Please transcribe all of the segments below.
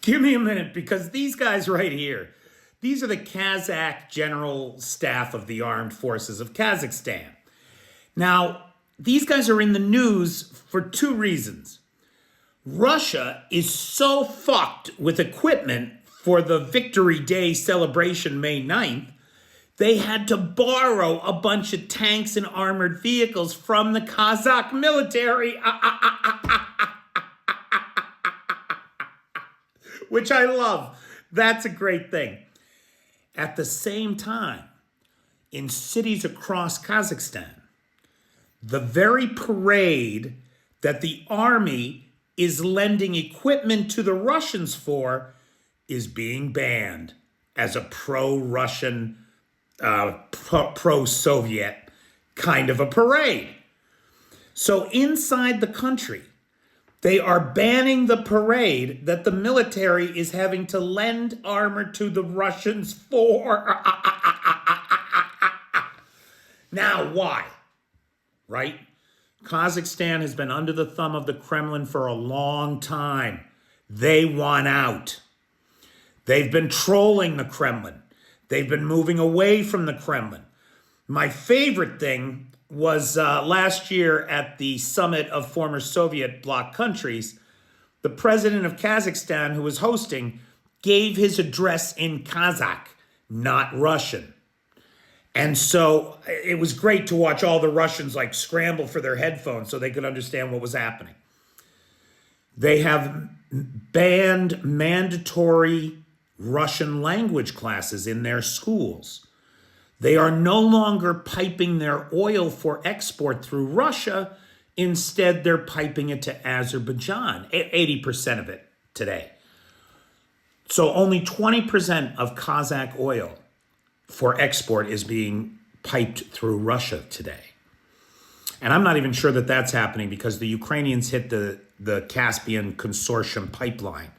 Give me a minute, because these guys right here, these are the Kazakh General Staff of the Armed Forces of Kazakhstan. Now, these guys are in the news for two reasons. Russia is so fucked with equipment for the Victory Day celebration May 9th, they had to borrow a bunch of tanks and armored vehicles from the Kazakh military. Which I love. That's a great thing. At the same time, in cities across Kazakhstan, the very parade that the army is lending equipment to the Russians for is being banned as a pro-Russian, pro-Soviet kind of a parade. So inside the country, they are banning the parade that the military is having to lend armor to the Russians for. Now, why? Right? Kazakhstan has been under the thumb of the Kremlin for a long time. They want out. They've been trolling the Kremlin. They've been moving away from the Kremlin. My favorite thing was last year at the summit of former Soviet bloc countries, the president of Kazakhstan, who was hosting, gave his address in Kazakh, not Russian. And so it was great to watch all the Russians like scramble for their headphones so they could understand what was happening. They have banned mandatory Russian language classes in their schools. They are no longer piping their oil for export through Russia. Instead, they're piping it to Azerbaijan, 80% of it today. So only 20% of Kazakh oil for export is being piped through Russia today. And I'm not even sure that that's happening because the Ukrainians hit the Caspian Consortium pipeline,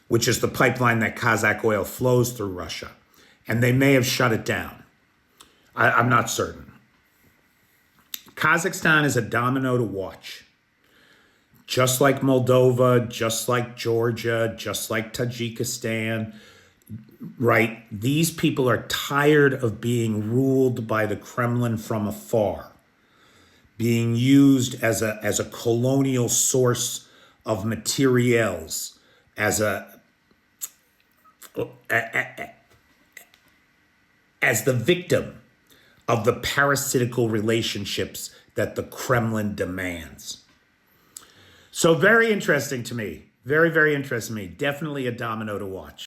which is the pipeline that Kazakh oil flows through Russia. And they may have shut it down. I'm not certain. Kazakhstan is a domino to watch. Just like Moldova, just like Georgia, just like Tajikistan, right? These people are tired of being ruled by the Kremlin from afar, being used as a colonial source of materials, as the victim of the parasitical relationships that the Kremlin demands. So very interesting to me. Very, very interesting to me. Definitely a domino to watch.